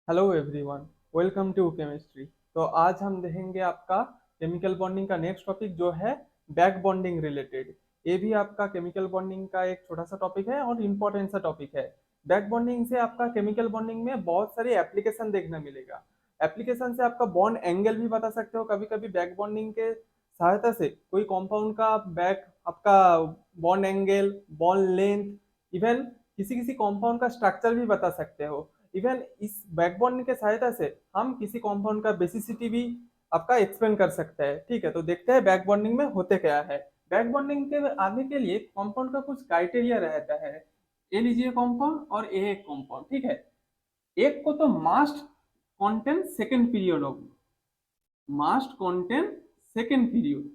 Hello everyone, welcome to chemistry. तो आज हम देखेंगे आपका केमिकल बॉन्डिंग का नेक्स्ट टॉपिक जो है बैक बॉन्डिंग रिलेटेड। ये भी आपका केमिकल बॉन्डिंग का एक छोटा सा टॉपिक है और इम्पोर्टेंट सा टॉपिक है। बैक बॉन्डिंग से आपका केमिकल बॉन्डिंग में बहुत सारी एप्लीकेशन देखने मिलेगा। एप्लीकेशन से आपका बॉन्ड एंगल भी बता सकते हो। कभी कभी बैक बॉन्डिंग के सहायता से कोई कंपाउंड का बैक आपका bond angle, bond length, even किसी किसी कंपाउंड का स्ट्रक्चर भी बता सकते हो। इवन इस बैकबोन के सहायता से हम किसी कंपाउंड का बेसिसिटी भी आपका एक्सप्लेन कर सकते हैं। ठीक है, तो देखते हैं बैक बॉन्डिंग में होते क्या है। बैक बॉन्डिंग के आगे के लिए कंपाउंड का कुछ क्राइटेरिया रहता है। ये लीजिए कंपाउंड और ये एक कंपाउंड। ठीक है, एक को तो मास्ट कंटेंट सेकेंड पीरियड होगी, मास्ट कंटेंट सेकेंड पीरियड।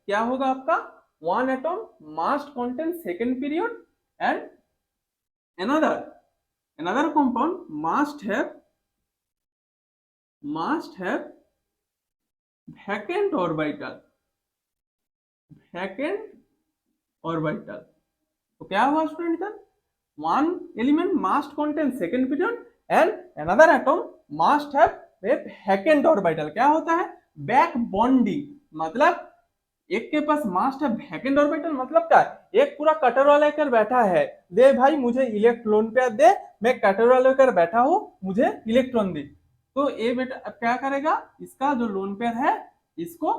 क्या होगा आपका one atom most content second period and another another compound must have vacant orbital, vacant orbital। तो क्या हुआ स्टूडेंट इधर, one element must contain second period and another atom must have a vacant orbital। क्या होता है back bonding, मतलब एक के पास मास्ट है वैकेंट ऑर्बिटल, मतलब क्या है एक पूरा कटोरा लेकर बैठा है, दे भाई मुझे इलेक्ट्रॉन पेयर दे, मैं कटोरा लेकर बैठा हूं, मुझे इलेक्ट्रॉन दे। तो ये बेटा अब क्या करेगा, इसका जो लोन पेयर है इसको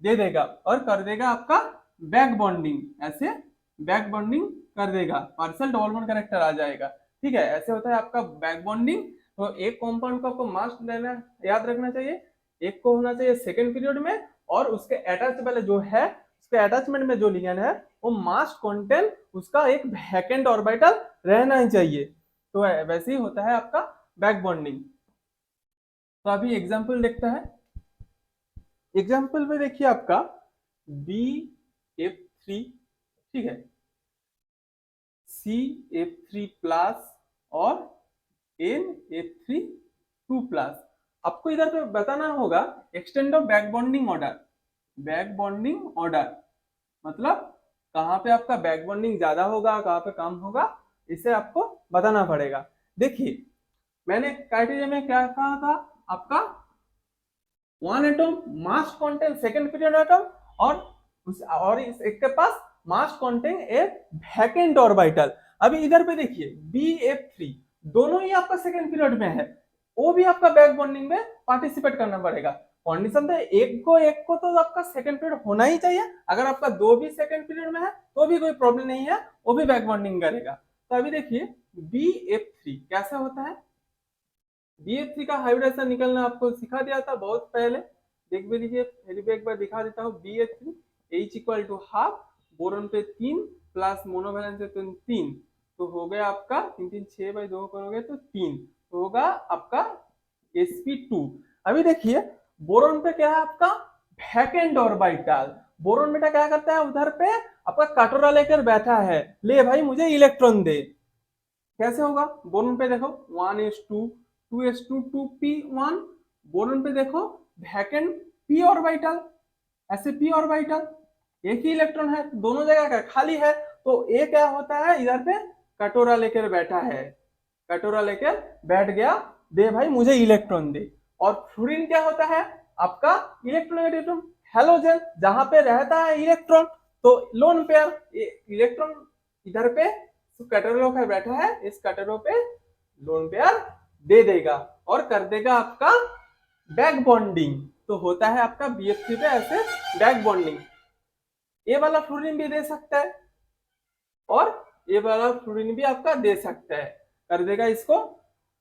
दे देगा और कर देगा आपका बैक बॉन्डिंग। ऐसे बैक बॉन्डिंग कर देगा, पार्शियल डबल बॉन्ड कैरेक्टर आ जाएगा। ठीक है, ऐसे होता है आपका बैक बॉन्डिंग। तो एक कंपाउंड को आपको मास देना याद रखना चाहिए, एक को होना चाहिए सेकेंड पीरियड में, और उसके अटैच वाले जो है उसके अटैचमेंट में जो लिगेंड है वो मास कंटेंट उसका एक वैकेंट ऑर्बिटल रहना ही चाहिए। तो वैसे ही होता है आपका बैक बॉन्डिंग। तो अभी एग्जांपल देखते हैं। एग्जांपल में देखिए आपका BF3, ठीक है, CF3 प्लस और NF3 2 प्लस। आपको इधर पे बताना होगा extend of back bonding order. Back bonding order मतलब कहाँ पे आपका बैक बॉन्डिंग ज्यादा होगा, कहाँ पे कम होगा, इसे आपको बताना पड़ेगा। देखिए मैंने क्राइटेरिया में क्या कहा था आपका, वन एटम मास कंटेन सेकेंड पीरियड एटम और इस एक के पास मास कंटेन ए वैकेंट ऑर्बिटल। अभी इधर पे देखिए BF3 दोनों ही आपका सेकेंड पीरियड में है, वो भी आपका बैक बॉन्डिंग में पार्टिसिपेट करना पड़ेगा। कंडीशन तो एक को तो आपका सेकेंड पीरियड होना ही चाहिए। अगर आपका दो भी सेकेंड पीरियड में है तो भी कोई प्रॉब्लम नहीं है, वो भी बैक बॉन्डिंग करेगा। तो अभी देखिए BF3 कैसा होता है। BF3 का हाइब्रिडेशन निकलना आपको सिखा दिया था बहुत पहले, देख भी लीजिए, फिर भी एक बार दिखा देता हूँ। BF3 H equal to half, boron पे 3 प्लस मोनोवैलेंस पे 3, तो हो गया आपका 3 3 6/2 करोगे तो 3, तो होगा आपका sp2। अभी देखिए बोरॉन पे क्या है आपका वैकेंट ऑर्बिटल। बोरॉन बेटा क्या करता है उधर पे आपका कटोरा लेकर बैठा है, ले भाई मुझे इलेक्ट्रॉन दे। कैसे होगा, बोरॉन पे देखो 1s2 2s2 2p1, बोरॉन पे देखो वैकेंट p ऑर्बिटल, ऐसे p ऑर्बिटल, एक ही इलेक्ट्रॉन है, दोनों जगह का खाली है। तो ए क्या होता है इधर पे कटोरा लेकर बैठा है, कटोरा लेकर बैठ गया, दे भाई मुझे इलेक्ट्रॉन दे। और फ्लोरीन क्या होता है आपका इलेक्ट्रोनेगेटिव हेलोजन, जहां पे रहता है इलेक्ट्रॉन, तो लोन पेयर इलेक्ट्रॉन इधर पे कटोरा पे बैठा है, इस कटोरा पे लोन पेयर दे देगा और कर देगा आपका बैक बॉन्डिंग। तो होता है आपका BF3 पे ऐसे बैक बॉन्डिंग। ये वाला फ्लोरीन भी दे सकता है और ये वाला फ्लोरीन भी आपका दे सकता है, कर देगा इसको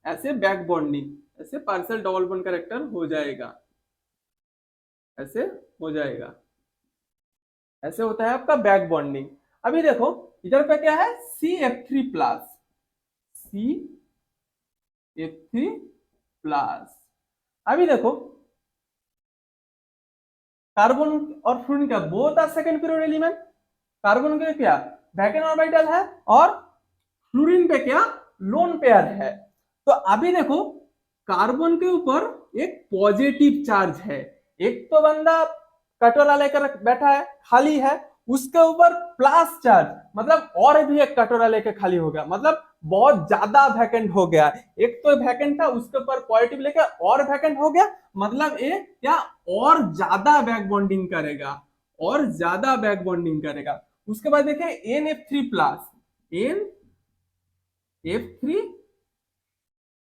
ऐसे बैक बॉन्डिंग, ऐसे पार्शियल डबल बॉन्ड कैरेक्टर हो जाएगा, ऐसे हो जाएगा। ऐसे होता है आपका बैक बॉन्डिंग। अभी देखो इधर पे क्या है CF3 प्लस, CF3 प्लस। अभी देखो कार्बन और फ्लोरीन का both are second period element. कार्बन के क्या वैकेंट ऑर्बिटल है और फ्लोरीन पे क्या लोन पेयर है। तो अभी देखो कार्बन के ऊपर एक पॉजिटिव चार्ज है, एक तो बंदा कटोरा लेकर बैठा है खाली है, उसके ऊपर प्लस चार्ज, मतलब और भी एक कटोरा लेके खाली हो गया, मतलब बहुत ज्यादा वैकेंट हो गया। एक तो वैकेंट था, उसके ऊपर पॉजिटिव लेके और वैकेंट हो गया, मतलब ये क्या और ज्यादा बैक बॉन्डिंग करेगा, और ज्यादा बैक बॉन्डिंग करेगा। उसके बाद देखिए NF3+, NF3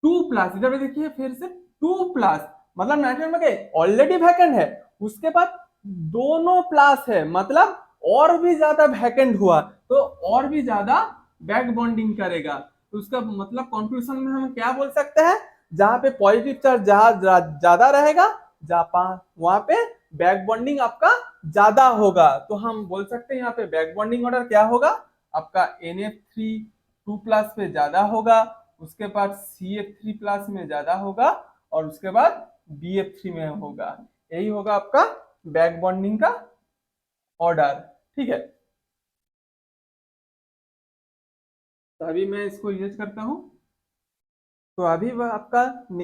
2+, इधर पे देखिए फिर से 2+, मतलब नाइट्रोजन में ऑलरेडी वैकेंट है, उसके बाद दोनों प्लस है, मतलब और भी ज्यादा वैकेंट हुआ, तो और भी ज्यादा बैक बॉन्डिंग करेगा। तो उसका मतलब कंक्लूजन में हम क्या बोल सकते हैं, जहां पे पॉजिटिव चार्ज ज्यादा रहेगा, जहां वहां पे बैक बॉन्डिंग आपका ज्यादा होगा। तो हम बोल सकते हैं यहाँ पे बैक बॉन्डिंग ऑर्डर क्या होगा, आपका NF3 2+ पे ज्यादा होगा, उसके बाद CF3+ में ज्यादा होगा, और उसके बाद BF3 में होगा। यही होगा आपका बैक बॉन्डिंग का ऑर्डर। ठीक है, तो अभी मैं इसको यूज करता हूँ। तो अभी वह आपका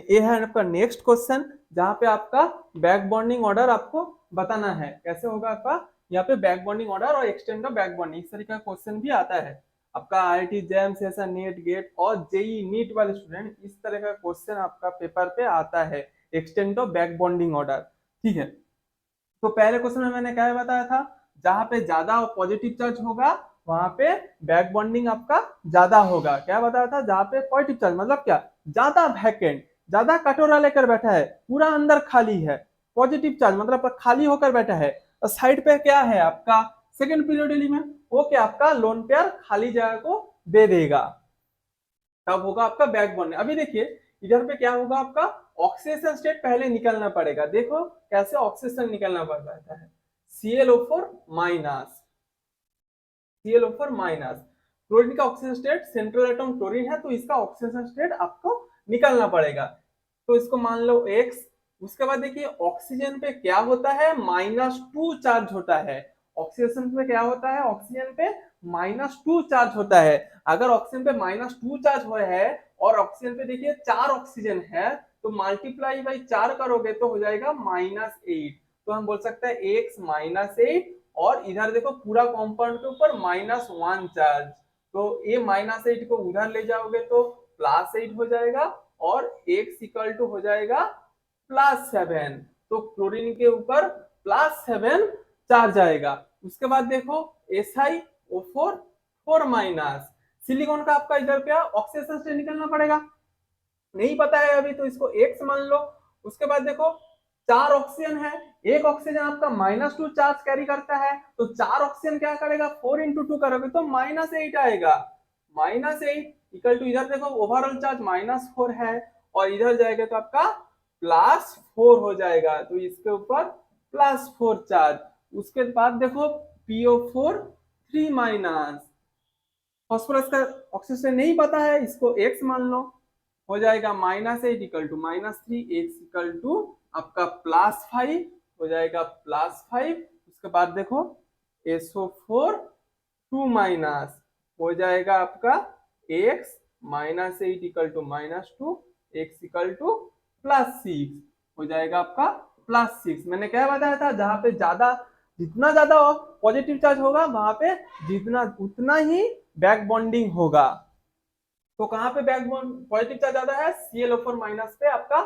ये है आपका नेक्स्ट क्वेश्चन, जहाँ पे आपका बैक बॉन्डिंग ऑर्डर आपको बताना है कैसे होगा आपका। यहाँ पे बैक बॉन्डिंग ऑर्डर और एक्सटेंड ऑफ बैक बॉन्डिंग इस तरीके का क्वेश्चन भी आता है आपका। IIT जैम ऐसा नेट गेट और जेई नीट वाले स्टूडेंट, इस तरह का क्वेश्चन आपका पेपर पे आता है, extend of back bonding order. ठीक है, तो पहले क्वेश्चन में मैंने क्या बताया था, जहां पे ज्यादा पॉजिटिव चार्ज होगा वहां पे बैक बॉन्डिंग आपका ज्यादा होगा। क्या बताया था, जहां पे पॉजिटिव चार्ज मतलब क्या, ज्यादा वैकेंट, ज्यादा कटोरा लेकर बैठा है, पूरा अंदर खाली है, पॉजिटिव चार्ज मतलब खाली होकर बैठा है, और साइड पे क्या है आपका सेकंड पीरियड एलिमेंट, वो क्या आपका लोन पेयर खाली जगह को दे देगा, तब होगा आपका बैक बॉन्डिंग। अभी देखिए इधर पे क्या होगा आपका, ऑक्सीडेशन स्टेट पहले निकलना पड़ेगा। देखो कैसे ऑक्सीडेशन निकलना पड़ता है, ClO4-, ClO4-। क्लोरीन का oxygen state central atom chlorine है, तो इसका ऑक्सीजन स्टेट आपको निकालना पड़ेगा। तो इसको मान लो X। उसके बाद देखिए ऑक्सीजन पे क्या होता है, -2 चार्ज होता है। ऑक्सीजन पे क्या होता है, ऑक्सीजन पे -2 चार्ज होता है। अगर ऑक्सीजन पे -2 चार्ज हुआ है और ऑक्सीजन पे देखिए 4 ऑक्सीजन है, तो मल्टीप्लाई बाई 4 करोगे तो हो जाएगा -8। तो हम बोल सकते हैं X -8, और इधर देखो पूरा कंपाउंड के ऊपर -1 चार्ज, तो ये -8 को उधर ले जाओगे तो +8 हो जाएगा, और x इक्वल टू हो जाएगा +7। तो क्लोरीन के ऊपर +7 चार्ज आएगा। उसके बाद देखो SiO4 4-। सिलिकॉन का आपका इधर पे ऑक्सीडेशन स्टेट निकलना पड़ेगा, नहीं पता है अभी, तो इसको x मान लो। उसके बाद देखो 4 ऑक्सीजन है, एक ऑक्सीजन आपका -2 चार्ज कैरी करता है, तो 4 ऑक्सीजन क्या करेगा, 4 × 2 करोगे तो -8 आएगा। -8 इक्वल टू इधर देखो ओवरऑल चार्ज -4 है, और इधर जाएगा तो आपका +4 हो जाएगा, तो इसके ऊपर +4 चार्ज। उसके बाद देखो PO4 3-। फास्फोरस का ऑक्सीजन नहीं पता है, इसको x मान लो, हो जाएगा -8 equal to -3, x equal to आपका +5 हो जाएगा, +5। उसके बाद देखो SO4 2- हो जाएगा आपका x -8 equal to -2, x equal to +6 हो जाएगा आपका +6। मैंने क्या बताया था, जहां पे ज्यादा जितना ज्यादा पॉजिटिव चार्ज होगा वहां पे जितना उतना ही बैक बॉन्डिंग होगा। तो कहां पे बैक बॉन्ड पॉजिटिव चार्ज ज्यादा है, ClO4- पे आपका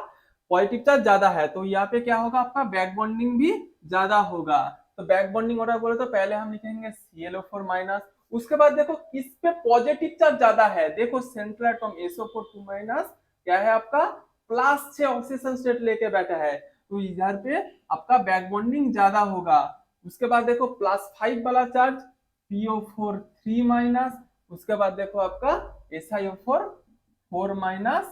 पॉजिटिव चार्ज ज्यादा है, तो यहाँ पे क्या होगा आपका बैक बॉन्डिंग भी ज्यादा होगा। तो बैक बॉन्डिंग ऑर्डर बोले तो पहले हम लिखेंगे ClO4-। उसके बाद देखो किस पे पॉजिटिव चार्ज ज्यादा है, देखो सेंट्रल एटम SO4 2- क्या है आपका +6 ऑक्सीजन स्टेट लेके बैठा है, तो इधर पे आपका बैक बॉन्डिंग ज्यादा होगा। उसके बाद देखो +5 वाला चार्ज PO4 3-। उसके बाद देखो आपका SiO4 4-,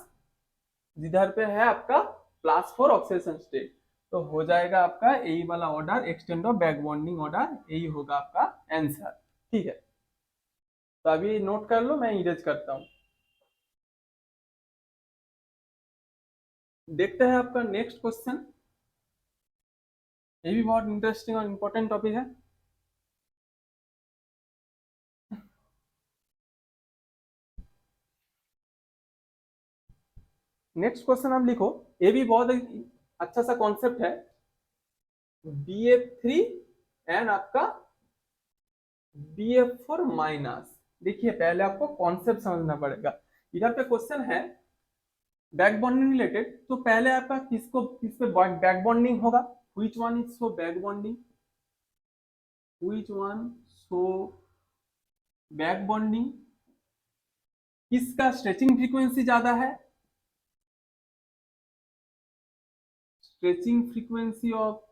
जिधर पे है आपका +4 ऑक्सीडेशन स्टेट। तो हो जाएगा आपका यही वाला order, extend of back bonding order, यही होगा आपका आंसर। ठीक है, तो अभी नोट कर लो, मैं इरेज करता हूँ। देखते हैं आपका नेक्स्ट क्वेश्चन, ये भी बहुत इंटरेस्टिंग और इम्पोर्टेंट टॉपिक है। नेक्स्ट क्वेश्चन आप लिखो, ये भी बहुत अच्छा सा कॉन्सेप्ट है, BF3 एंड आपका BF4 माइनस। देखिए पहले आपको कॉन्सेप्ट समझना पड़ेगा। इधर पे क्वेश्चन है बैक बॉन्डिंग रिलेटेड, तो पहले आपका किस पे बैक बॉन्डिंग होगा, which one is so back bonding, which one so back bonding, किसका स्ट्रेचिंग फ्रीक्वेंसी ज्यादा है, stretching frequency of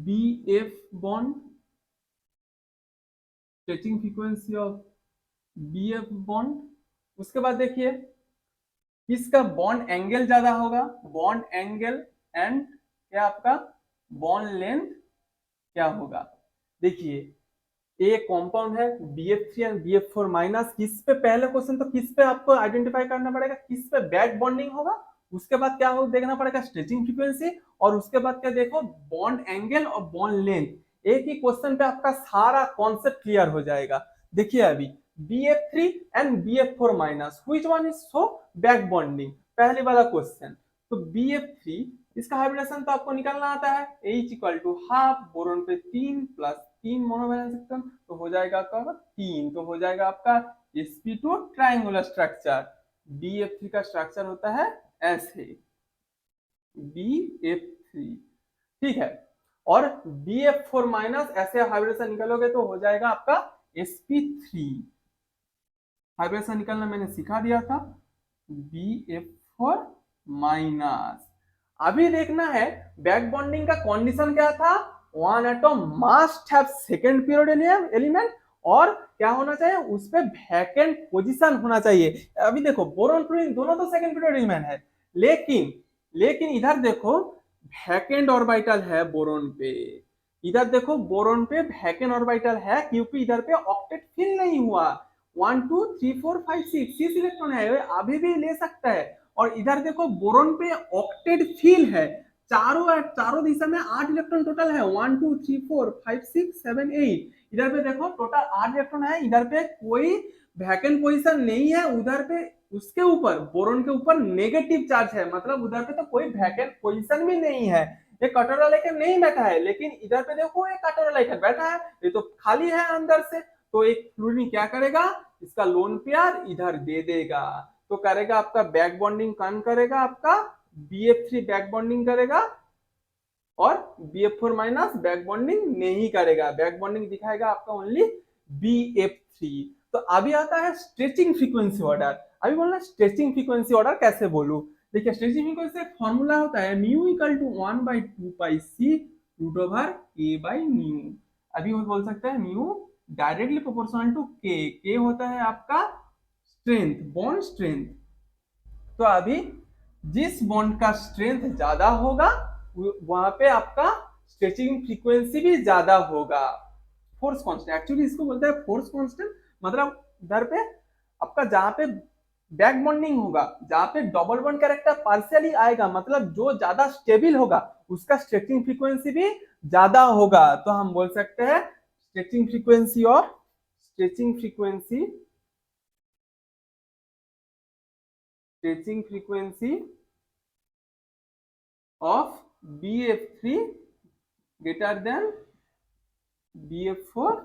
BF bond, stretching frequency of BF bond. उसके बाद देखिए किसका बॉन्ड एंगल ज्यादा होगा, बॉन्ड एंगल एंड क्या आपका बॉन्ड लेंथ क्या होगा। देखिए एक कंपाउंड है BF3 एंड BF4 माइनस, किस पे पहले क्वेश्चन तो किस पे आपको आइडेंटिफाई करना पड़ेगा, किस पे बैक बॉन्डिंग होगा। उसके बाद क्या हो देखना पड़ेगा स्ट्रेचिंग फ्रीक्वेंसी, और उसके बाद क्या देखो बॉन्ड एंगल और बॉन्ड लेंथ। एक ही क्वेश्चन पे आपका सारा कॉन्सेप्ट क्लियर हो जाएगा। देखिए अभी BF3 and BF4 minus which one is so back bonding, पहले वाला क्वेश्चन। तो BF3 इसका हाइब्रिडेशन तो आपको निकालना आता है, H equal to half boron पे 3 प्लस 3 मोनोवैलेंस इलेक्ट्रॉन, तो हो जाएगा कब 3, तो हो जाएगा आपका sp2 ट्रायंगुलर स्ट्रक्चर। BF3 का स्ट्रक्चर होता है ऐसे BF3, ठीक है। और BF4 माइनस ऐसे हाइब्रिडेशन निकालोगे तो हो जाएगा आपका sp3, हाइब्रिडेशन निकालना मैंने सिखा दिया था, BF4 माइनस। अभी देखना है बैक बॉन्डिंग का कंडीशन क्या था, one atom must have second period element, और क्या होना चाहिए उस पे वैकेंट पोजीशन होना चाहिए। अभी देखो बोरॉन फ्लोरीन दोनों तो सेकंड पीरियड एलिमेंट है, लेकिन लेकिन इधर देखो वैकेंट ऑर्बिटल है बोरॉन पे, इधर देखो बोरॉन पे वैकेंट ऑर्बिटल है क्योंकि इधर पे ऑक्टेट फिल नहीं हुआ। 1 2 3 4 5 6 इलेक्ट्रॉन है, अभी भी ले सकता है। और इधर देखो बोरॉन पे ऑक्टेट फील है, चारों चारों दिशा में 8 इलेक्ट्रॉन टोटल है, 1 2 3 4 5 6 7 8। इधर पे देखो टोटल 8 इलेक्ट्रॉन है, इधर पे कोई वैकेंट पोजीशन नहीं है, उधर पे उसके ऊपर बोरॉन के ऊपर नेगेटिव चार्ज है, मतलब उधर पे तो कोई वैकेंट पोजीशन भी नहीं है। ये कटोरा लेकर नहीं बैठा है, लेकिन इधर पे देखो एक कटोरा लेकर बैठा है, ये तो खाली है अंदर से। तो एक फ्लूरिन क्या करेगा, इसका लोन पेयर इधर दे देगा, तो करेगा आपका बैक बॉन्डिंग कौन करेगा, आपका BF3 बैक बॉन्डिंग करेगा, और BF4 माइनस बैक बॉन्डिंग नहीं करेगा, बैक बॉन्डिंग दिखाएगा आपका ओनली BF3। तो अभी आता है स्ट्रेचिंग फ्रीक्वेंसी ऑर्डर। अभी बोलना स्ट्रेचिंग फ्रीक्वेंसी ऑर्डर कैसे बोलूं। देखिए स्ट्रेचिंग फ्रीक्वेंसी एक फॉर्मूला होता है mu equal to 1/2 pi C root over A by mu. अभी वो बोल सकते हैं म्यू डायरेक्टली प्रोपोर्शनल टू के होता है आपका स्ट्रेंथ, बॉन्ड स्ट्रेंथ। तो अभी जिस बॉन्ड का स्ट्रेंथ ज्यादा होगा वहां पे आपका स्ट्रेचिंग फ्रीक्वेंसी भी ज्यादा होगा। फोर्स कांस्टेंट एक्चुअली इसको बोलते हैं फोर्स कांस्टेंट, मतलब इधर पे आपका जहां पे बैक बॉन्डिंग होगा, जहां पे डबल बॉन्ड कैरेक्टर पार्शियली आएगा, मतलब जो ज्यादा स्टेबल होगा उसका स्ट्रेचिंग फ्रीक्वेंसी भी ज्यादा होगा। तो हम बोल सकते हैं स्ट्रेचिंग फ्रीक्वेंसी और stretching frequency of BF3 greater than BF4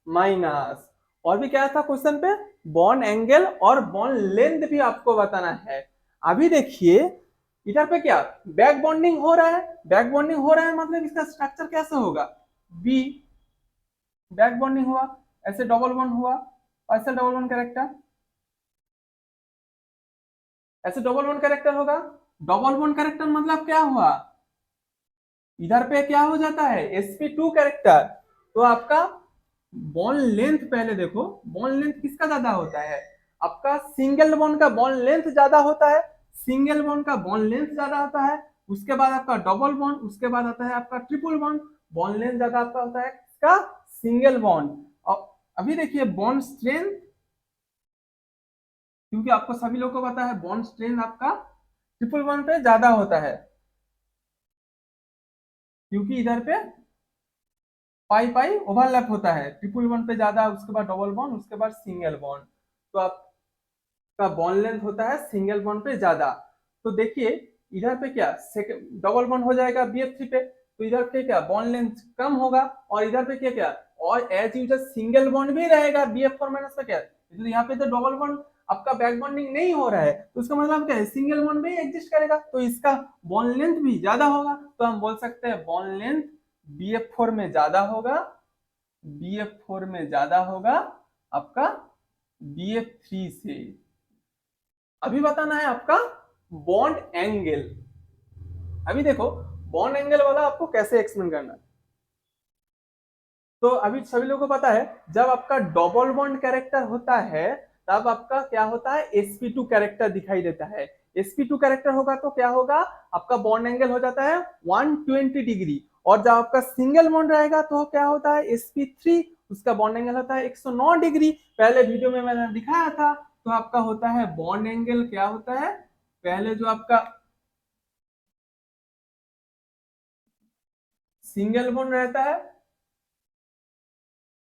minus. और भी क्या था क्वेश्चन पे, बॉन्ड एंगल और बॉन्ड लेंथ भी आपको बताना है। अभी देखिए इधर पे क्या बैक बॉन्डिंग हो रहा है, बैक बॉन्डिंग हो रहा है मतलब इसका स्ट्रक्चर कैसे होगा, बी बैक बॉन्डिंग हुआ, ऐसे डबल बॉन्ड हुआ, ऐसे डबल बॉन्ड कैरेक्टर, ऐसे डबल बॉन्ड कैरेक्टर होगा। डबल बॉन्ड कैरेक्टर मतलब क्या हुआ, इधर पे क्या हो जाता है sp2 कैरेक्टर। तो आपका बॉन्ड लेंथ पहले देखो, बॉन्ड लेंथ किसका ज्यादा होता है, आपका सिंगल बॉन्ड का बॉन्ड लेंथ ज्यादा होता है, सिंगल बॉन्ड का बॉन्ड लेंथ ज्यादा होता है। उसके बाद आपका डबल बॉन्ड, उसके बाद आता है आपका ट्रिपल बॉन्ड, बॉन्ड लेंथ ज्यादा आपका होता है इसका सिंगल बॉन्ड। और अभी देखिए बॉन्ड स्ट्रेंथ, क्योंकि आपको सभी लोगों को पता है बॉन्ड स्ट्रेंथ आपका ट्रिपल बॉन्ड पे ज्यादा होता है, क्योंकि इधर पे पाई पाई ओवरलैप होता है, ट्रिपल बॉन्ड पे ज्यादा, उसके बाद डबल बॉन्ड, उसके बाद सिंगल बॉन्ड। तो आपका बॉन्ड लेंथ होता है सिंगल बॉन्ड पे ज्यादा। तो देखिए इधर पे क्या डबल बॉन्ड हो जाएगा BF3 पे, तो इधर पे क्या बॉन्ड लेंथ कम होगा, और इधर पे क्या क्या और एज यूजल सिंगल बॉन्ड भी रहेगा BF4 माइनस पे क्या, तो यहाँ पे तो डबल बॉन्ड आपका बैक बॉन्डिंग नहीं हो रहा है, तो उसका मतलब क्या है सिंगल बॉन्ड में एग्जिस्ट करेगा, तो इसका बॉन्ड लेंथ भी ज्यादा होगा, तो हम बोल सकते हैं बॉन्ड लेंथ BF4 में ज्यादा होगा, BF4 में ज्यादा होगा आपका BF3 से। अभी बताना है आपका बॉन्ड एंगल। अभी देखो बॉन्ड एंगल वाला आपको कैसे एक्सप्लेन करना है। तो अभी सभी लोगों को पता है जब आपका डबल बॉन्ड कैरेक्टर होता है तब आपका क्या होता है sp2 कैरेक्टर दिखाई देता है। sp2 कैरेक्टर होगा तो क्या होगा आपका बॉन्ड एंगल हो जाता है 120 डिग्री, और जब आपका सिंगल बॉन्ड रहेगा तो क्या होता है sp3, उसका बॉन्ड एंगल होता है 109 डिग्री। पहले वीडियो में मैंने दिखाया था, तो आपका होता है बॉन्ड एंगल क्या होता है, पहले जो आपका सिंगल बॉन्ड रहता है,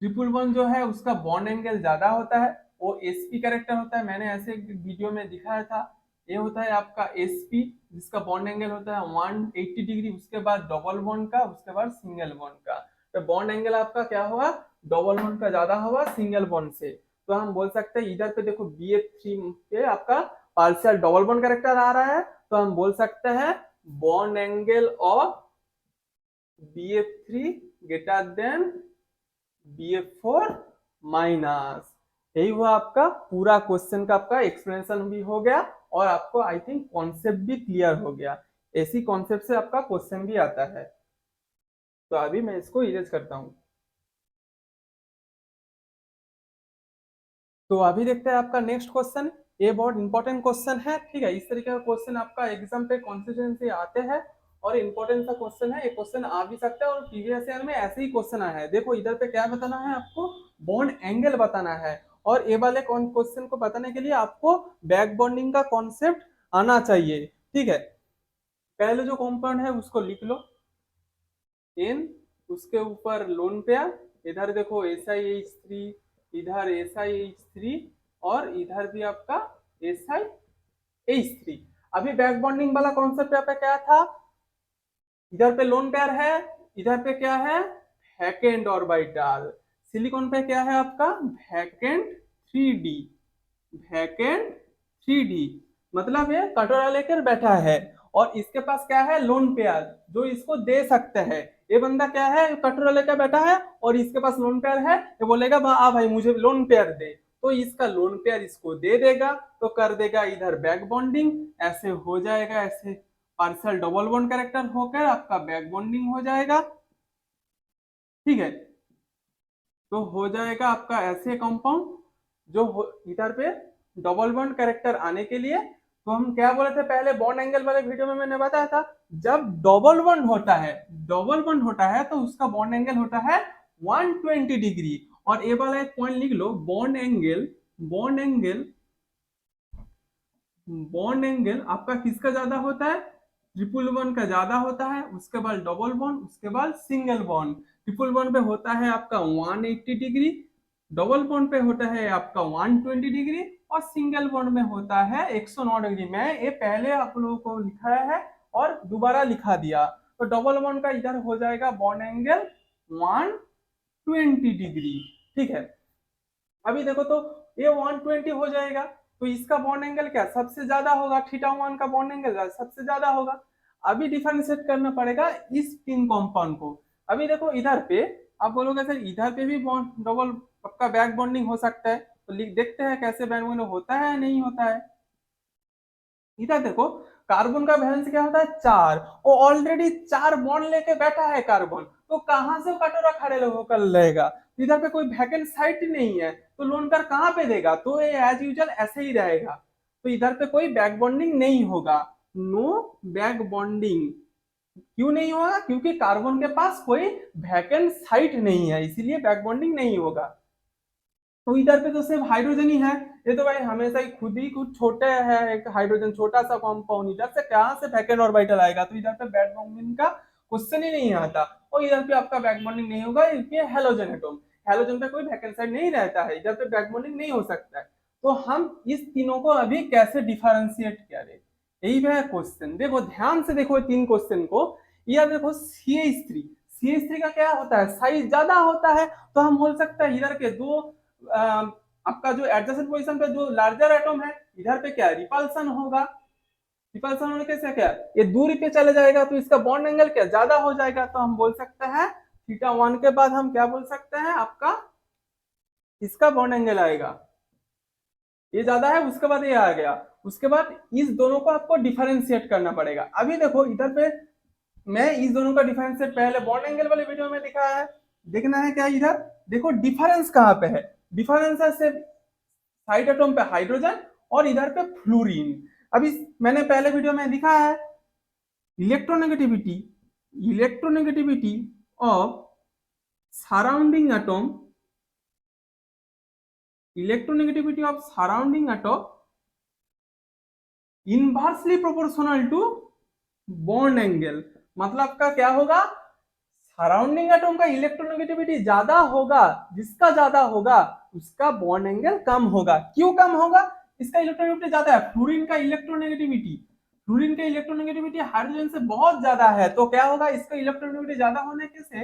ट्रिपल बॉन्ड जो है उसका बॉन्ड एंगल ज्यादा होता है, वो sp कैरेक्टर होता है, मैंने ऐसे वीडियो में दिखाया था। ये होता है आपका sp जिसका बॉन्ड एंगल होता है 180 डिग्री, उसके बाद डबल बॉन्ड का, उसके बाद सिंगल बॉन्ड का। तो बॉन्ड एंगल आपका क्या होगा डबल बॉन्ड का ज्यादा होगा सिंगल बॉन्ड से। तो हम बोल सकते हैं इधर पे देखो BF3 पे आपका पार्शियल डबल बॉन्ड कैरेक्टर आ रहा है, तो हम बोल सकते हैं bond angle of BF3 greater than BF4 minus. यही हुआ आपका पूरा क्वेश्चन का आपका एक्सप्लेनेशन भी हो गया, और आपको आई थिंक कॉन्सेप्ट भी क्लियर हो गया। ऐसी कॉन्सेप्ट से आपका क्वेश्चन भी आता है। तो अभी मैं इसको इरेज करता हूं। तो अभी देखते हैं आपका नेक्स्ट क्वेश्चन। ये बहुत इंपॉर्टेंट क्वेश्चन है, ठीक है। इस तरीके का क्वेश्चन आपका एग्जाम पे कॉन्स्टिट्यूएंसी आते हैं, और इंपॉर्टेंट सा क्वेश्चन है। ये क्वेश्चन आ भी सकता है, और प्रीवियस ईयर में ऐसे ही क्वेश्चन आया है। देखो इधर पे क्या बताना है आपको, बॉन्ड एंगल बताना है, और ये वाले क्वेश्चन को बताने के लिए आपको बैक बॉन्डिंग का कॉन्सेप्ट आना चाहिए, ठीक है। पहले जो कंपाउंड है उसको लिख लो एन, उसके ऊपर लोन पेयर, इधर देखो SiH3, इधर SiH3, और इधर भी आपका SiH3। अभी बैक बॉन्डिंग वाला कॉन्सेप्ट यहाँ पे क्या था, इधर पे लोन पेयर है, इधर पे क्या है वैकेंट ऑर्बिटल। सिलिकॉन पे क्या है आपका वैकेंट 3d, वैकेंट 3d, मतलब ये कटोरा लेकर बैठा है, और इसके पास क्या है लोन पेयर जो इसको दे सकते हैं। ये बंदा क्या है कटोरा लेकर बैठा है, और इसके पास लोन पेयर है, ये बोलेगा भाई मुझे लोन पेयर दे, तो इसका लोन पेयर इसको दे देगा, तो कर देगा इधर बैक बॉन्डिंग, ऐसे हो जाएगा, ऐसे पार्शियल डबल बॉन्ड कैरेक्टर होकर आपका बैक बॉन्डिंग हो जाएगा, ठीक है। तो हो जाएगा आपका ऐसे कंपाउंड जो इधर पे डबल बॉन्ड कैरेक्टर आने के लिए। तो हम क्या बोले थे पहले बॉन्ड एंगल वाले वीडियो में मैंने बताया था, जब डबल बॉन्ड होता है, डबल बॉन्ड होता है तो उसका बॉन्ड एंगल होता है 120 डिग्री। और ये वाला एक पॉइंट लिख लो, bond angle, bond angle, bond angle आपका किसका ज्यादा होता है, ट्रिपल बॉन्ड का ज्यादा होता है, उसके बाद डबल बॉन्ड, उसके बाद सिंगल बॉन्ड। ट्रिपल बॉन्ड पे होता है आपका 180 डिग्री, डबल बॉन्ड पे होता है आपका 120 डिग्री, और सिंगल बॉन्ड में होता है 109 डिग्री। मैं ये पहले आप लोगों को लिखाया है और दोबारा लिखा दिया। तो डबल बॉन्ड का इधर हो जाएगा बॉन्ड एंगल 120 डिग्री, ठीक है। अभी देखो तो ये 120 हो जाएगा, तो इसका बॉन्ड एंगल क्या सबसे ज्यादा होगा, थीटा 1 का बॉन्ड एंगल सबसे ज्यादा होगा। अभी डिफरेंशिएट करना पड़ेगा इस तीन कंपाउंड को। अभी देखो इधर पे आप बोलोगे सर इधर पे भी बॉन्ड डबल आपका बैक बॉन्डिंग हो सकता है, तो देखते हैं कैसे बैक बॉन्डिंग होता है नहीं होता है। इधर देखो कार्बन का वैलेंस क्या होता है 4, वो ऑलरेडी 4 बॉन्ड लेके बैठा है कार्बन, तो कहां से कटोरा खड़े होकर लेगा, इधर पे कोई वैकेंट साइट नहीं है, तो लोन पेयर कहां पे देगा, तो ये एज यूजुअल ऐसे ही रहेगा। तो इधर पे कोई बैक बॉन्डिंग नहीं होगा, नो बैक बॉन्डिंग। क्यों नहीं होगा, क्योंकि कार्बन के पास कोई वैकेंट साइट नहीं है, इसीलिए बैक बॉन्डिंग नहीं होगा। तो इधर पे तो सिर्फ हाइड्रोजन ही है, ये तो भाई हमेशा ही खुद ही कुछ छोटे है, एक हाइड्रोजन छोटा सा कंपाउंड, इधर से कहां से वैकेंट ऑर्बिटल आएगा, तो इधर पे बैक बॉन्डिंग का क्वेश्चन ही नहीं आता। और इधर पे आपका बैक बॉन्डिंग नहीं होगा, ये हेलोजन एटम, हेलोजन पे कोई वैकेंट साइड नहीं रहता है, इधर पे बैक बॉन्डिंग नहीं हो सकता है। तो हम इस तीनों को अभी कैसे डिफरेंशिएट करें, यही है क्वेश्चन। देखो ध्यान से देखो तीन क्वेश्चन को, ये देखो CH3 का क्या होता है, साइज ज्यादा होता है, तो हम बोल सकते हैं इधर के दो आपका जो एडजेसेंट पोजीशन पे जो लार्जर एटम है, इधर पे क्या रिपल्सन होगा, रिपल्सन होने से क्या ये दूरी पे चले जाएगा, तो इसका बॉन्ड एंगल क्या ज्यादा हो जाएगा, तो हम बोल सकते हैं θ1 के बाद हम क्या बोल सकते हैं, आपका इसका बॉन्ड एंगल आएगा, ये ज्यादा है, उसके बाद ये आ गया, उसके बाद इस दोनों को आपको डिफरेंशिएट करना पड़ेगा। अभी देखो इधर पे मैं इस दोनों का डिफरेंशिएट पहले बॉन्ड एंगल वाले वीडियो में दिखाया है, देखना है क्या इधर देखो डिफरेंस कहाँ पे है, डिफरेंस है सिर्फ साइड एटम पे हाइड्रोजन और इधर पे फ्लोरीन। अभी मैंने पहले वीडियो में दिखाया है electronegativity electronegativity of surrounding atom, electronegativity of surrounding atom inversely proportional to bond angle. मतलब का क्या होगा, सराउंडिंग एटम का इलेक्ट्रोनेगेटिविटी ज्यादा होगा, जिसका ज्यादा होगा उसका बॉन्ड एंगल कम होगा। क्यों कम होगा, इसका इलेक्ट्रोनेगेटिविटी ज्यादा है, फ्लोरीन का इलेक्ट्रोनेगेटिविटी हाइड्रोजन से बहुत ज्यादा है, तो क्या होगा, इसका इलेक्ट्रोनेगेटिविटी ज्यादा होने के से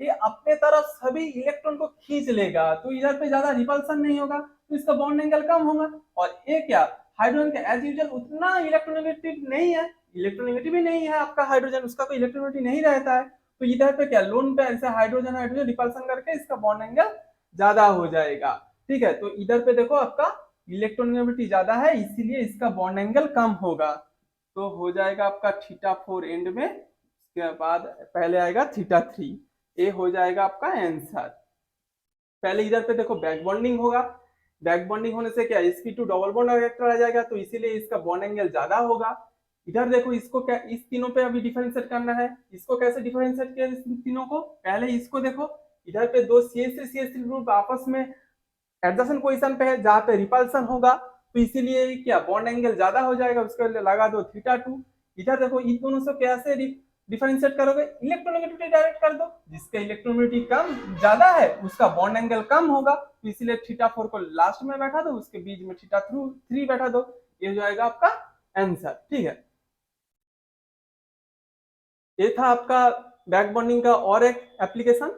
ये अपने तरफ सभी इलेक्ट्रॉन को खींच लेगा, तो इधर पे ज्यादा रिपल्सन नहीं होगा, तो इसका बॉन्ड एंगल कम होगा। और ये क्या हाइड्रोजन का एज यूजुअल उतना इलेक्ट्रोनेगेटिव नहीं है, इलेक्ट्रोनेगेटिव ही नहीं है आपका हाइड्रोजन, उसका कोई इलेक्ट्रोनेगेटिव नहीं रहता है, तो इधर पे क्या लोन पे ऐसे हाइड्रोजन हाइड्रोजन रिपल्सन करके इसका बॉन्ड एंगल ज्यादा हो जाएगा। ठीक है, तो इधर पे देखो आपका इलेक्ट्रोनेगेटिविटी ज्यादा है, इसीलिए इसका बॉन्ड एंगल कम होगा, तो हो जाएगा आपका θ4 एंड में, उसके बाद पहले आएगा θ3, ये हो जाएगा आपका आंसर। पहले इधर पे देखो बैक बॉन्डिंग होगा, बैक बॉन्डिंग होने से क्या sp2 डबल बॉन्ड इलेक्ट्रॉन आ जाएगा, तो इसीलिए इसका बॉन्ड एंगल ज्यादा होगा। इधर देखो इसको क्या इस तीनों पे अभी डिफरेंशिएट करना है, इसको कैसे डिफरेंशिएट किया इस तीनों को, पहले इसको देखो इधर पे दो CH3 ग्रुप आपस में एडजेसेंट पोजीशन पे है जहां पे रिपल्सन होगा, तो इसीलिए क्या बॉन्ड एंगल ज्यादा हो जाएगा, उसके लिए लगा दो θ2। इधर देखो इन दोनों से कैसे डिफरेंशिएट करोगे, इलेक्ट्रोनेगेटिविटी डायरेक्ट कर दो, जिसका इलेक्ट्रोनेगेटिविटी कम ज्यादा है उसका बॉन्ड एंगल कम होगा, तो इसीलिए θ4 को लास्ट में बैठा दो, उसके बीच में θ3 बैठा दो, ये हो जाएगा आपका आंसर। ठीक है, ये था आपका बैक बॉन्डिंग का और एक एप्लीकेशन।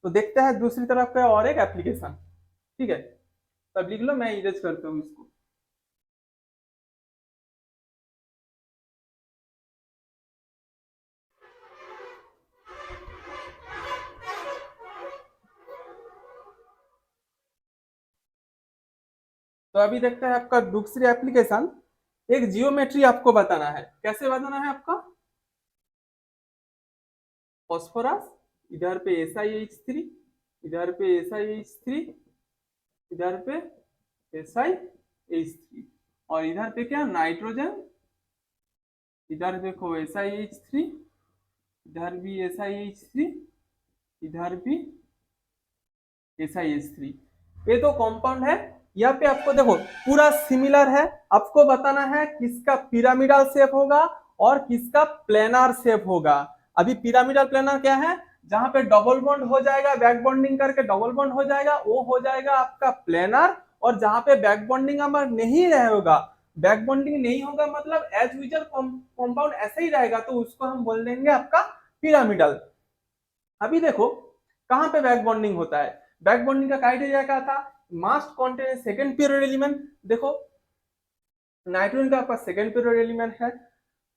तो देखते हैं दूसरी तरफ का और एक एप्लीकेशन। ठीक है, तब लिख लो, मैं इरेज करता हूँ इसको। तो अभी देखते हैं आपका दूसरी एप्लीकेशन, एक जियोमेट्री आपको बताना है। कैसे बताना है आपका, फॉस्फोरस, इधर पे SiH3, इधर पे SiH3, इधर पे SiH3, और इधर पे क्या नाइट्रोजन, इधर देखो SiH3, इधर भी SiH3, इधर भी SiH3। ये तो कंपाउंड है, यहाँ पे आपको देखो पूरा सिमिलर है, आपको बताना है किसका पिरामिडल शेप होगा और किसका प्लेनर शेप होगा। अभी पिरामिडल प्लेनर क्या है, जहां पे डबल बॉन्ड हो जाएगा, बैक बॉन्डिंग करके डबल बॉन्ड हो जाएगा, वो हो जाएगा आपका प्लेनर। और जहां पे बैक बॉन्डिंग हमारा नहीं रहेगा, बैक बॉन्डिंग नहीं होगा मतलब एज यूजुअल कंपाउंड ऐसे ही रहेगा, तो उसको हम बोल देंगे आपका पिरामिडल। अभी देखो कहां पे बैक बॉन्डिंग होता है, बैक बॉन्डिंग का क्राइटेरिया क्या था, मास्ट कॉन्टेन सेकेंड पीरियड एलिमेंट। देखो नाइट्रोजन का आपका सेकेंड पीरियड एलिमेंट है,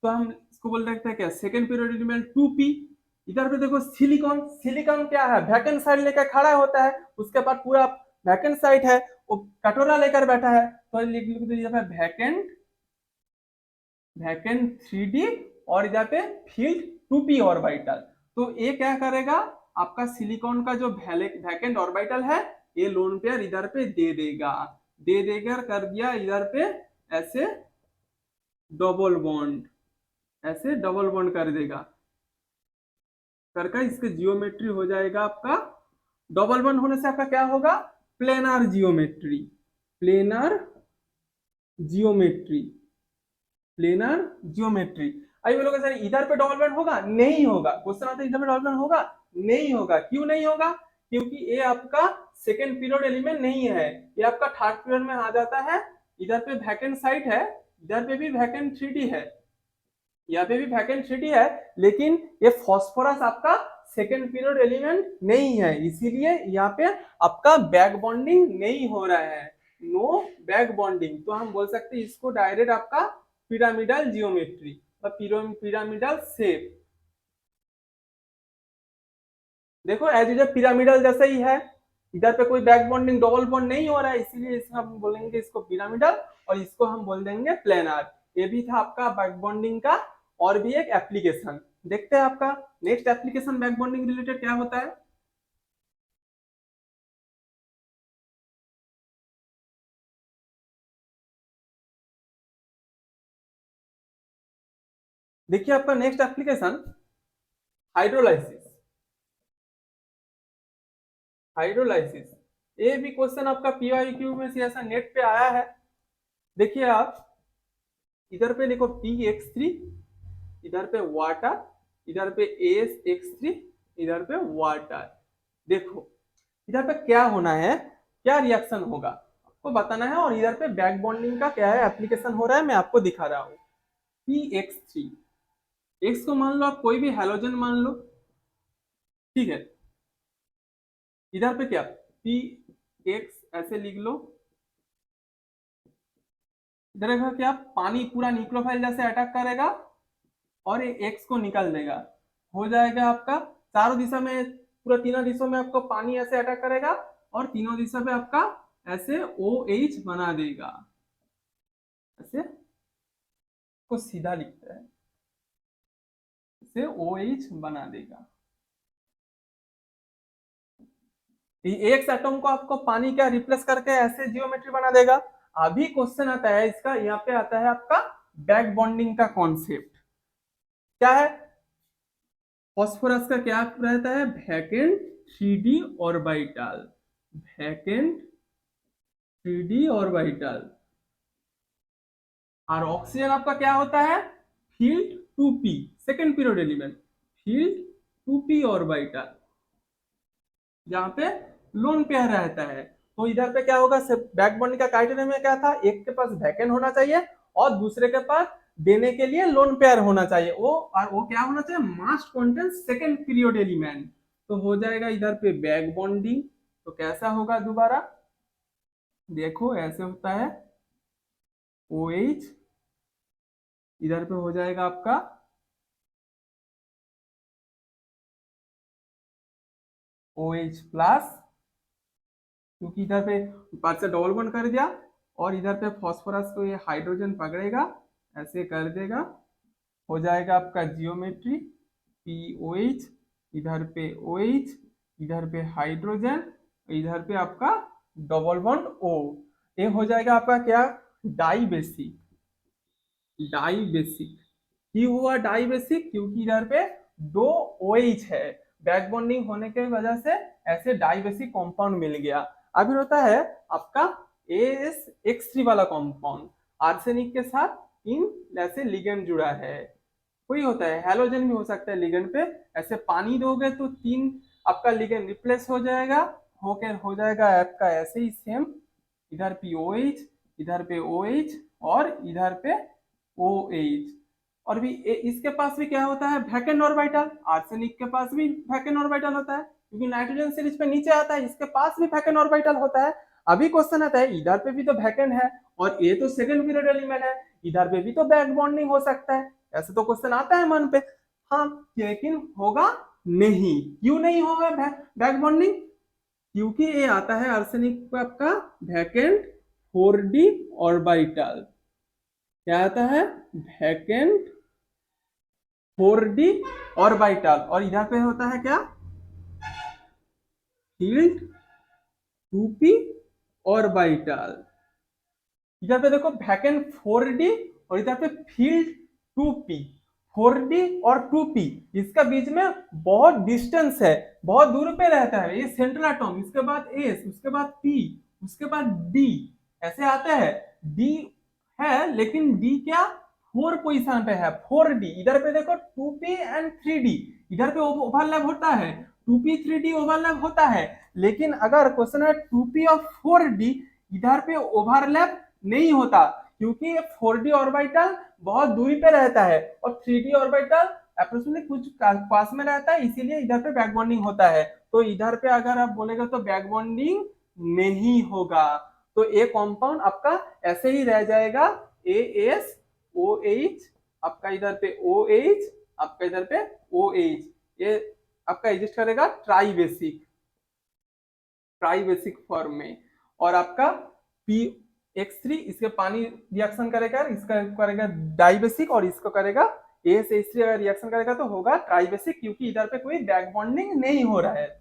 तो हम इसको बोल सकते हैं क्या सेकेंड पीरियड एलिमेंट 2p। इधर पे देखो सिलिकॉन, सिलिकॉन क्या है, वैकेंट साइड लेकर खड़ा होता है, उसके बाद पूरा वैकेंट साइड है, वो कटोरा लेकर बैठा है, तो लिख दीजिए वैकेंट, वैकेंट 3d, और इधर पे फील्ड 2p ऑर्बिटल। तो ये क्या करेगा, आपका सिलिकॉन का जो वैकेंट ऑर्बिटल है ये लोन पेयर इधर पे दे देगा, दे देकर कर दिया इधर पे ऐसे डबल बॉन्ड, ऐसे डबल बॉन्ड कर देगा, करके इसके जियोमेट्री हो जाएगा आपका, डबल बॉन्ड होने से आपका क्या होगा, planar geometry, planar geometry, planar geometry. अभी बोलोगे सर इधर पे डबल बॉन्ड होगा, नहीं होगा, क्वेश्चन आता है इधर पे डबल बॉन्ड होगा, नहीं होगा। क्यों नहीं होगा, क्योंकि ये आपका सेकेंड पीरियड एलिमेंट नहीं है, ये आपका थर्ड पीरियड में आ जाता है। इधर पे वैकेंट साइट है, इधर पे भी वैकेंट 3d है, यहाँ पे भी वैकेंट 3D है, लेकिन ये फॉस्फोरस आपका सेकेंड पीरियड एलिमेंट नहीं है, इसीलिए यहाँ पे आपका बैक बॉन्डिंग नहीं हो रहा है, नो बैक बॉन्डिंग। तो हम बोल सकते हैं इसको डायरेक्ट आपका पिरामिडल जियोमेट्री और पिरामिडल शेप। देखो एज इज पिरामिडल जैसा ही है, इधर पे कोई बैक बॉन्डिंग डबल बॉन्ड नहीं हो रहा है, इसीलिए इसमें हम बोलेंगे इसको पिरामिडल और इसको हम बोल देंगे प्लेनर। ये भी था आपका बैक बॉन्डिंग का और भी एक एप्लीकेशन। देखते हैं आपका next application back bonding related क्या होता है। देखिए आपका नेक्स्ट एप्लीकेशन हाइड्रोलाइसिस। हाइड्रोलाइसिस ये भी क्वेश्चन आपका पीवाईक्यू में से ऐसा नेट पे आया है। देखिए आप इधर पे लिखो PX3, इधर पे वाटर, इधर पे AsX3, इधर पे वाटर। देखो इधर पे क्या होना है, क्या रिएक्शन होगा आपको बताना है, और इधर पे बैक बॉन्डिंग का क्या है एप्लीकेशन हो रहा है मैं आपको दिखा रहा हूँ। PX3 एक्स को मान लो आप कोई भी हैलोजन मान लो, ठीक है। इधर पे क्या PX ऐसे लिख लो, इधर का क्या पानी पूरा न्यूक्लियोफाइल जैसे अटैक करेगा और ये एक्स को निकाल देगा, हो जाएगा आपका चारों दिशा में, पूरा तीनों दिशा में आपको पानी ऐसे अटैक करेगा और तीनों दिशा में आपका ऐसे OH बना देगा। ऐसे को सीधा लिखते हैं, इसे OH बना देगा। एक्स एटम को आपको पानी का रिप्लेस करके ऐसे जियोमेट्री बना देगा। अभी क्वेश्चन आता है इसका, यहाँ पे आता है आपका बैक बॉन्डिंग का कॉन्सेप्ट क्या है। फॉस्फोरस का क्या रहता है, vacant 3D orbital, vacant 3D orbital. और ऑक्सीजन आपका क्या होता है, field 2p, second period element, field 2p orbital, जहां पे लोन पेयर रहता है। तो इधर पे क्या होगा, बैक बॉन्डिंग का क्राइटेरिया में क्या था, एक के पास वैकेंट होना चाहिए और दूसरे के पास देने के लिए लोन पेयर होना चाहिए, वो क्या होना चाहिए, मास्ट कंटेन सेकेंड पीरियड एलिमेंट। तो हो जाएगा इधर पे बैक बॉन्डिंग। तो कैसा होगा दोबारा, देखो ऐसे होता है OH, इधर पे हो जाएगा आपका OH प्लस, क्योंकि इधर पे ऊपर से डबल बॉन्ड कर दिया और इधर पे फॉस्फोरस को ये हाइड्रोजन पकड़ेगा, ऐसे कर देगा, हो जाएगा आपका जियोमेट्री POH, इधर पे OH, इधर पे हाइड्रोजन, इधर पे आपका डबल बॉन्ड O। ये हो जाएगा आपका क्या, डाई बेसिक। डाई बेसिक क्यों हुआ डाई बेसिक, क्योंकि इधर पे दो OH है, बैक बॉन्डिंग होने की वजह से ऐसे डाई बेसिक कॉम्पाउंड मिल गया। अभी होता है आपका AsX3 वाला कॉम्पाउंड, आर्सेनिक के साथ इन ऐसे लिगेंड जुड़ा है, कोई होता है हैलोजन भी हो सकता है लिगेंड पे। ऐसे पानी दोगे तो तीन आपका लिगेंड रिप्लेस हो जाएगा, होकर हो जाएगा आपका ऐसे ही सेम, इधर POH, इधर पे OH और इधर पे OH। और भी इसके पास भी क्या होता है, वैकेंट ऑर्बिटल, आर्सेनिक के पास भी वैकेंट ऑर्बिटल होता है, क्योंकि नाइट्रोजन सीरीज पे नीचे आता है, इसके पास भी वैकेंट ऑर्बिटल होता है। अभी क्वेश्चन आता है इधर पे भी तो वैकेंट है और ये तो सेकंड पीरियड एलिमेंट है, इधर पे भी तो बैक बॉन्डिंग हो सकता है, ऐसे तो क्वेश्चन आता है मन पे। हाँ, लेकिन होगा नहीं, क्यों नहीं होगा बैक बॉन्डिंग, क्योंकि ये आता है आर्सेनिक पे आपका वैकेंट 4D ऑर्बिटल। क्या आता है, वैकेंट 4D ऑर्बिटल, और इधर पे होता है क्या, फील्ड 2p ऑर्बिटल। इधर पे देखो वैकेंट 4D और इधर पे फील्ड 2p, 4D और 2p, इसका बीच में बहुत डिस्टेंस है, बहुत दूर पे रहता है, ये सेंट्रल एटम, इसके बाद S, उसके बाद P, उसके बाद D, ऐसे आता है। D है लेकिन D क्या 4 पोजीशन पे है, 4D। इधर पे देखो 2p एंड 3D, इधर पे ओवरलैप होता है, 2p 3D ओवरलैप होता है, लेकिन अगर क्वेश्चन है 2p और 4D, इधर पे ओवरलैप नहीं होता, क्योंकि 4d ऑर्बिटल बहुत दूरी पे रहता है और 3d ऑर्बिटल अप्रोक्सीमेटली कुछ पास में रहता है, इसीलिए इधर पे बैक बॉन्डिंग होता है। तो इधर पे अगर आप बोलेगा तो बैक बॉन्डिंग नहीं होगा, तो ए कॉम्पाउंड आपका ऐसे ही रह जाएगा AsOH, आपका इधर पे OH, आपका इधर पे OH, ये आपका एग्जिस्ट करेगा ट्राइबेसिक फॉर्म में। और आपका PX3 इसके पानी रिएक्शन करेगा, इसका करेगा डाइबेसिक, और इसको करेगा ASH3 अगर रिएक्शन करेगा तो होगा ट्राइबेसिक, क्योंकि इधर पे कोई बैक बॉन्डिंग नहीं हो रहा है।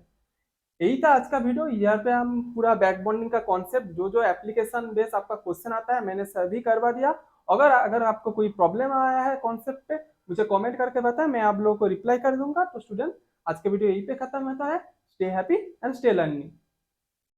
यही था आज का वीडियो। यहाँ पे हम पूरा बैक बॉन्डिंग का कॉन्सेप्ट, जो जो एप्लीकेशन बेस आपका क्वेश्चन आता है मैंने सभी करवा दिया। अगर अगर आपको कोई प्रॉब्लम आया है कॉन्सेप्ट पे, मुझे कमेंट करके बताएं, मैं आप लोगों को रिप्लाई कर दूंगा। तो स्टूडेंट, आज का वीडियो यहीं पे खत्म होता है। Stay happy and stay learning.